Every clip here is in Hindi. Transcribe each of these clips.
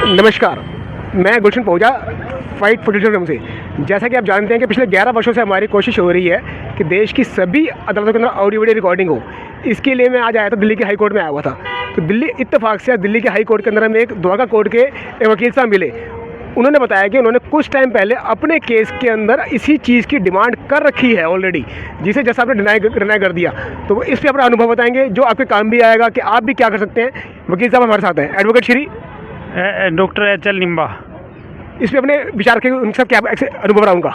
नमस्कार, मैं गुलशन पहुजा फाइट पोलिटिकल से। जैसा कि आप जानते हैं कि पिछले 11 वर्षों से हमारी कोशिश हो रही है कि देश की सभी अदालतों के अंदर ऑडियो वीडियो रिकॉर्डिंग हो। इसके लिए मैं आज आया था, दिल्ली के हाई कोर्ट में आया हुआ था। तो दिल्ली इत्तेफाक से दिल्ली के हाई कोर्ट के अंदर हमें एक द्वारका कोर्ट के एक वकील साहब मिले। उन्होंने बताया कि उन्होंने कुछ टाइम पहले अपने केस के अंदर इसी चीज़ की डिमांड कर रखी है ऑलरेडी, जिसे जैसा आपने डिनाई कर दिया। तो वो इस पर अपना अनुभव बताएंगे जो आपके काम भी आएगा कि आप भी क्या कर सकते हैं। वकील साहब हमारे साथ हैं, advocate Shri doctor HL. Nimba. इस पर अपने विचार के उनसे क्या अनुभव रहा उनका।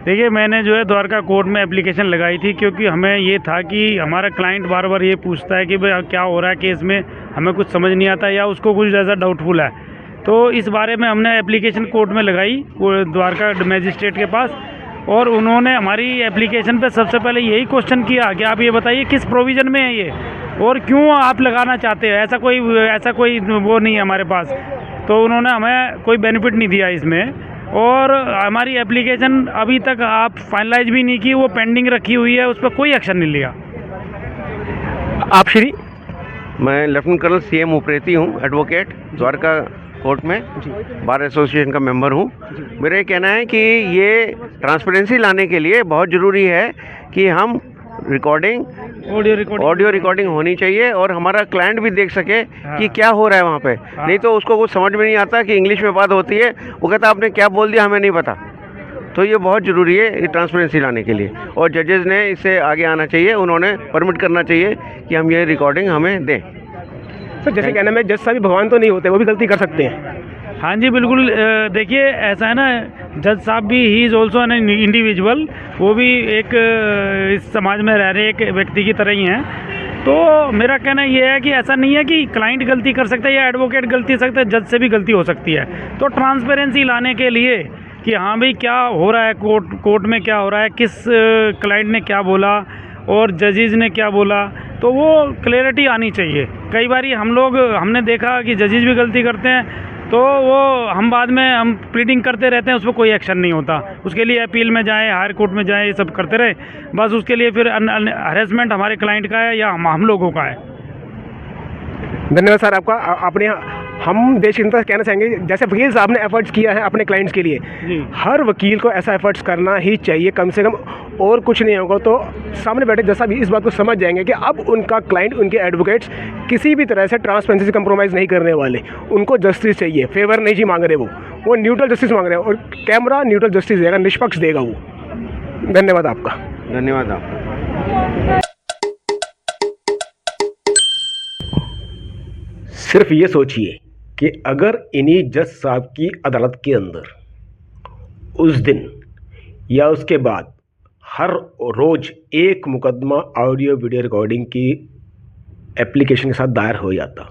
देखिए, मैंने जो है द्वारका कोर्ट में एप्लीकेशन लगाई थी, क्योंकि हमें ये था कि हमारा क्लाइंट बार बार ये पूछता है कि भाई क्या हो रहा है केस में, हमें कुछ समझ नहीं आता या उसको कुछ ऐसा डाउटफुल है। तो इस बारे में हमने एप्लीकेशन कोर्ट में लगाई, द्वारका मजिस्ट्रेट के पास, और उन्होंने हमारी एप्लीकेशन पे सबसे पहले यही क्वेश्चन किया कि आप ये बताइए किस प्रोविज़न में है ये और क्यों आप लगाना चाहते हैं। ऐसा कोई वो नहीं है हमारे पास। तो उन्होंने हमें कोई बेनिफिट नहीं दिया इसमें, और हमारी एप्लीकेशन अभी तक आप फाइनलाइज भी नहीं की, वो पेंडिंग रखी हुई है, उस पर कोई एक्शन नहीं लिया। आप श्री? मैं लेफ्टिनेंट कर्नल CM उप्रेती हूँ, एडवोकेट, द्वारका कोर्ट में बार एसोसिएशन का मेंबर हूँ। मेरा ये कहना है कि ये ट्रांसपेरेंसी लाने के लिए बहुत ज़रूरी है कि हम ऑडियो रिकॉर्डिंग होनी चाहिए और हमारा क्लाइंट भी देख सके कि क्या हो रहा है वहाँ पे। नहीं तो उसको कुछ समझ में नहीं आता कि इंग्लिश में बात होती है, वो कहता आपने क्या बोल दिया हमें नहीं पता। तो ये बहुत ज़रूरी है ये ट्रांसपेरेंसी लाने के लिए, और जजेस ने इससे आगे आना चाहिए, उन्होंने परमिट करना चाहिए कि हम ये रिकॉर्डिंग हमें दें। सर, जैसे कहना में जज साहब भगवान तो नहीं होते, वो भी गलती कर सकते हैं। हाँ जी, बिल्कुल। देखिए, ऐसा है ना, जज साहब भी he is also an individual, वो भी एक इस समाज में रह रहे एक व्यक्ति की तरह ही हैं। तो मेरा कहना ये है कि ऐसा नहीं है कि क्लाइंट गलती कर सकता है या एडवोकेट गलती कर सकता है, जज से भी गलती हो सकती है। तो ट्रांसपेरेंसी लाने के लिए कि हाँ भाई क्या हो रहा है, कोर्ट में क्या हो रहा है, किस क्लाइंट ने क्या बोला और जजेस ने क्या बोला, तो वो क्लैरिटी आनी चाहिए। कई बार हमने देखा कि जजेस भी गलती करते हैं, तो वो हम बाद में हम प्लीडिंग करते रहते हैं, उस पर कोई एक्शन नहीं होता। उसके लिए अपील में जाएं, हायर कोर्ट में जाएं, ये सब करते रहे, बस उसके लिए फिर हरेसमेंट हमारे क्लाइंट का है या हम लोगों का है। धन्यवाद सर आपका। आपने हम देश की जनता से कहना चाहेंगे, जैसे वकील साहब ने एफर्ट्स किया है अपने क्लाइंट्स के लिए, हर वकील को ऐसा एफर्ट्स करना ही चाहिए कम से कम। और कुछ नहीं होगा तो सामने बैठे जैसा भी इस बात को समझ जाएंगे कि अब उनका क्लाइंट, उनके एडवोकेट्स किसी भी तरह से ट्रांसपेरेंसी से कंप्रोमाइज़ नहीं करने वाले। उनको जस्टिस चाहिए, फेवर नहीं जी मांग रहे, वो न्यूट्रल जस्टिस मांग रहे हैं, और कैमरा न्यूट्रल जस्टिस देगा, निष्पक्ष देगा वो। धन्यवाद आपका। धन्यवाद आपका। सिर्फ ये सोचिए कि अगर इन्हीं जज साहब की अदालत के अंदर उस दिन या उसके बाद हर रोज़ एक मुकदमा ऑडियो वीडियो रिकॉर्डिंग की एप्लीकेशन के साथ दायर हो जाता,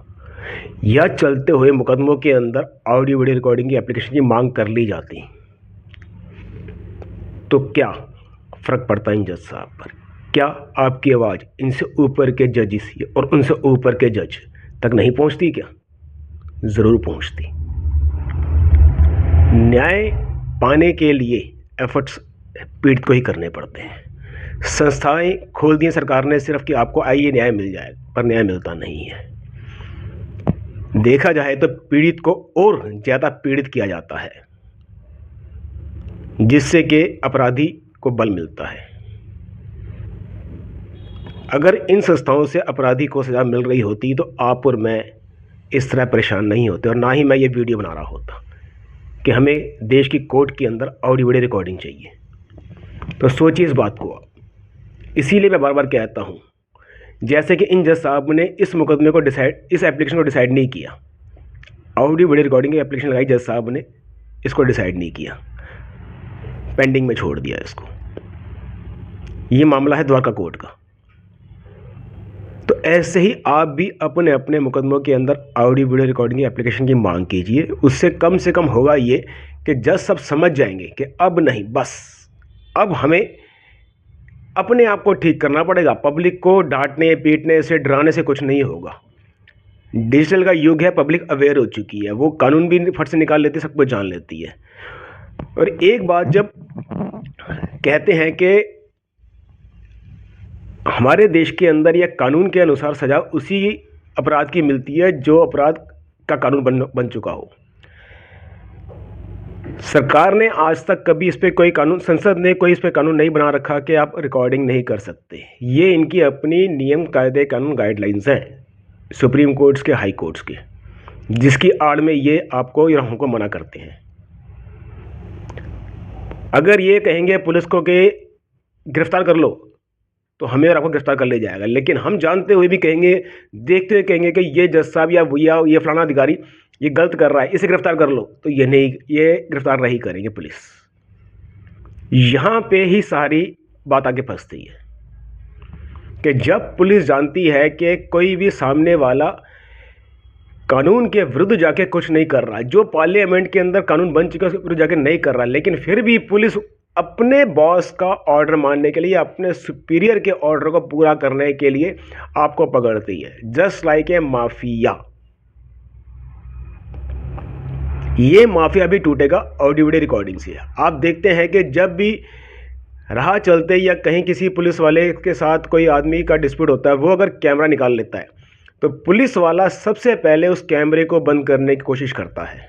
या चलते हुए मुकदमों के अंदर ऑडियो वीडियो रिकॉर्डिंग की एप्लीकेशन की मांग कर ली जाती, तो क्या फ़र्क पड़ता इन जज साहब पर? क्या आपकी आवाज़ इनसे ऊपर के जजिस और उनसे ऊपर के जज तक नहीं पहुंचती? क्या ज़रूर पहुंचती। न्याय पाने के लिए एफर्ट्स पीड़ित को ही करने पड़ते हैं। संस्थाएं खोल दी सरकार ने सिर्फ कि आपको आइए न्याय मिल जाए, पर न्याय मिलता नहीं है। देखा जाए तो पीड़ित को और ज़्यादा पीड़ित किया जाता है, जिससे कि अपराधी को बल मिलता है। अगर इन संस्थाओं से अपराधी को सज़ा मिल रही होती तो आप और मैं इस तरह परेशान नहीं होते, और ना ही मैं ये वीडियो बना रहा होता कि हमें देश की कोर्ट के अंदर ऑडियो वीडियो रिकॉर्डिंग चाहिए। तो सोचिए इस बात को आप। इसीलिए मैं बार बार कहता हूँ, जैसे कि इन जज साहब ने इस मुकदमे को इस एप्लीकेशन को डिसाइड नहीं किया, ऑडियो वीडियो रिकॉर्डिंग की एप्लीकेशन लगाई, जज साहब ने इसको डिसाइड नहीं किया, पेंडिंग में छोड़ दिया इसको। ये मामला है द्वारका कोर्ट का। तो ऐसे ही आप भी अपने अपने मुकदमों के अंदर ऑडियो वीडियो रिकॉर्डिंग की एप्लीकेशन की मांग कीजिए। उससे कम से कम होगा ये कि जज सब समझ जाएंगे कि अब नहीं, बस अब हमें अपने आप को ठीक करना पड़ेगा। पब्लिक को डांटने पीटने से, डराने से कुछ नहीं होगा। डिजिटल का युग है, पब्लिक अवेयर हो चुकी है, वो कानून भी फट से निकाल लेती है, सब कुछ जान लेती है। और एक बात जब कहते हैं कि हमारे देश के अंदर या कानून के अनुसार सज़ा उसी अपराध की मिलती है जो अपराध का कानून बन चुका हो, सरकार ने आज तक कभी इस पे कोई कानून, संसद ने कोई इस पे कानून नहीं बना रखा कि आप रिकॉर्डिंग नहीं कर सकते। ये इनकी अपनी नियम, कायदे, कानून, गाइडलाइंस हैं सुप्रीम कोर्ट्स के, हाई कोर्ट्स के, जिसकी आड़ में ये आपको या हमको मना करते हैं। अगर ये कहेंगे पुलिस को कि गिरफ्तार कर लो, तो हमें और आपको गिरफ्तार कर ले जाएगा, लेकिन हम जानते हुए भी कहेंगे, देखते हुए कहेंगे कि ये जज साहब या ये फलाना अधिकारी ये गलत कर रहा है, इसे गिरफ्तार कर लो, तो ये गिरफ्तार नहीं करेंगे पुलिस। यहाँ पे ही सारी बात आगे फंसती है कि जब पुलिस जानती है कि कोई भी सामने वाला कानून के विरुद्ध जाके कुछ नहीं कर रहा, जो पार्लियामेंट के अंदर कानून बन चुका है उसके विरुद्ध जाके नहीं कर रहा, लेकिन फिर भी पुलिस अपने बॉस का ऑर्डर मानने के लिए, अपने सुपीरियर के ऑर्डर को पूरा करने के लिए आपको पकड़ती है, जस्ट लाइक ए माफिया। ये माफिया भी टूटेगा ऑडियो वीडियो रिकॉर्डिंग से। आप देखते हैं कि जब भी राह चलते या कहीं किसी पुलिस वाले के साथ कोई आदमी का डिस्प्यूट होता है, वो अगर कैमरा निकाल लेता है तो पुलिस वाला सबसे पहले उस कैमरे को बंद करने की कोशिश करता है,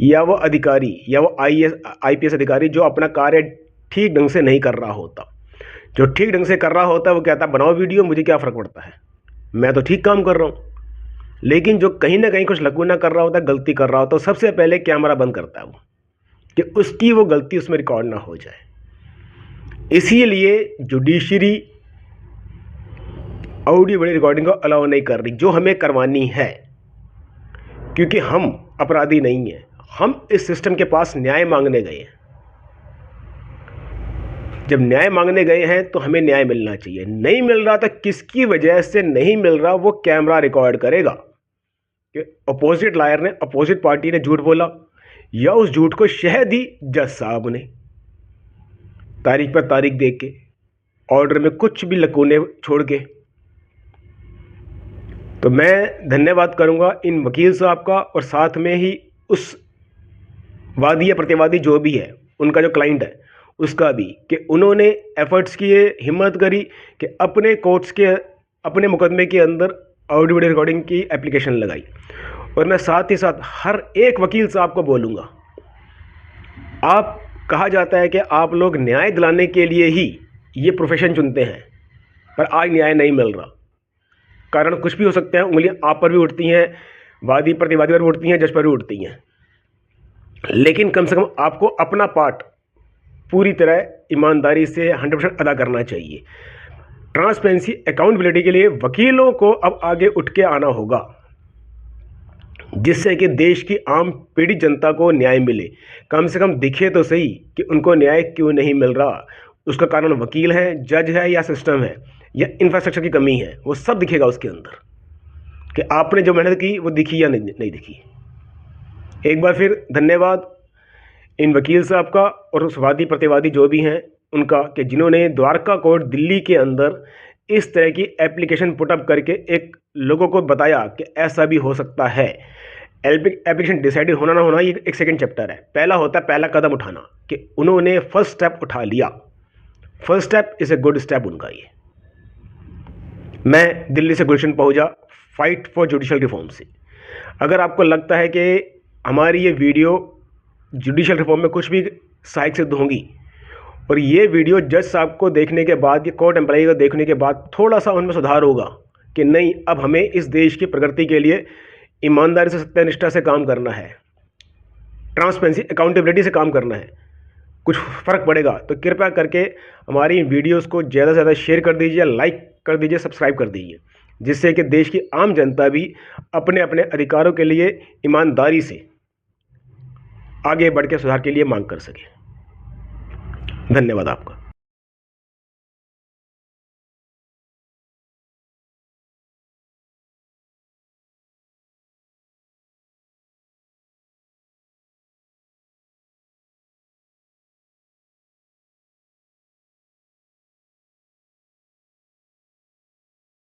या वो अधिकारी या वो IPS अधिकारी जो अपना कार्य ठीक ढंग से नहीं कर रहा होता। जो ठीक ढंग से कर रहा होता है वो कहता है बनाओ वीडियो, मुझे क्या फ़र्क पड़ता है, मैं तो ठीक काम कर रहा हूँ। लेकिन जो कहीं ना कहीं कुछ लकूना कर रहा होता है, गलती कर रहा होता है, तो सबसे पहले कैमरा बंद करता है वो, कि उसकी वो गलती उसमें रिकॉर्ड ना हो जाए। इसीलिए जुडिशरी ऑडियो वीडियो रिकॉर्डिंग को अलाउ नहीं कर रही, जो हमें करवानी है, क्योंकि हम अपराधी नहीं हैं। हम इस सिस्टम के पास न्याय मांगने गए हैं। जब न्याय मांगने गए हैं तो हमें न्याय मिलना चाहिए। नहीं मिल रहा तो किसकी वजह से नहीं मिल रहा वो कैमरा रिकॉर्ड करेगा कि अपोजिट लायर ने, अपोजिट पार्टी ने झूठ बोला, या उस झूठ को शह दी जज साहब ने तारीख पर तारीख देख के, ऑर्डर में कुछ भी लकूने छोड़ के। तो मैं धन्यवाद करूंगा इन वकील साहब का, और साथ में ही उस वादी या प्रतिवादी जो भी है, उनका जो क्लाइंट है उसका भी, कि उन्होंने एफर्ट्स किए, हिम्मत करी कि अपने कोर्ट्स के, अपने मुकदमे के अंदर ऑडियो वीडियो रिकॉर्डिंग की एप्लीकेशन लगाई। और मैं साथ ही साथ हर एक वकील साहब को बोलूँगा, आप, कहा जाता है कि आप लोग न्याय दिलाने के लिए ही ये प्रोफेशन चुनते हैं, पर आज न्याय नहीं मिल रहा। कारण कुछ भी हो सकते हैं, उंगलियां आप पर भी उठती हैं, वादी प्रतिवादी पर भी उठती हैं, जज पर भी उठती हैं, लेकिन कम से कम आपको अपना पार्ट पूरी तरह ईमानदारी से 100% अदा करना चाहिए। ट्रांसपेरेंसी, अकाउंटेबिलिटी के लिए वकीलों को अब आगे उठ के आना होगा, जिससे कि देश की आम पीड़ित जनता को न्याय मिले। कम से कम दिखे तो सही कि उनको न्याय क्यों नहीं मिल रहा। उसका कारण वकील है, जज है, या सिस्टम है, या इंफ्रास्ट्रक्चर की कमी है, वो सब दिखेगा उसके अंदर कि आपने जो मेहनत की वो दिखी या नहीं दिखी। एक बार फिर धन्यवाद इन वकील साहब का और उस वादी प्रतिवादी जो भी हैं उनका, कि जिन्होंने द्वारका कोर्ट दिल्ली के अंदर इस तरह की एप्लीकेशन पुटअप करके एक लोगों को बताया कि ऐसा भी हो सकता है। एप्लीकेशन डिसाइडेड होना ना होना ये एक सेकंड चैप्टर है, पहला होता है पहला कदम उठाना, कि उन्होंने फर्स्ट स्टेप उठा लिया। First step is a good step उनका ये। मैं दिल्ली से गुलशन पहुंचा फाइट फॉर जुडिशल रिफॉर्म से। अगर आपको लगता है कि हमारी ये वीडियो जुडिशल रिफॉर्म में कुछ भी सहायक सिद्ध होंगी, और ये वीडियो जज साहब को देखने के बाद, ये कोर्ट एम्प्लॉई को देखने के बाद थोड़ा सा उनमें सुधार होगा कि नहीं, अब हमें इस देश की प्रगति के लिए ईमानदारी से, सत्यनिष्ठा से काम करना है, ट्रांसपेरेंसी, अकाउंटेबिलिटी से काम करना है, कुछ फ़र्क पड़ेगा, तो कृपया करके हमारी वीडियोस को ज़्यादा से ज़्यादा शेयर कर दीजिए, लाइक कर दीजिए, सब्सक्राइब कर दीजिए, जिससे कि देश की आम जनता भी अपने अपने अधिकारों के लिए ईमानदारी से आगे बढ़ के सुधार के लिए मांग कर सके। धन्यवाद आपका।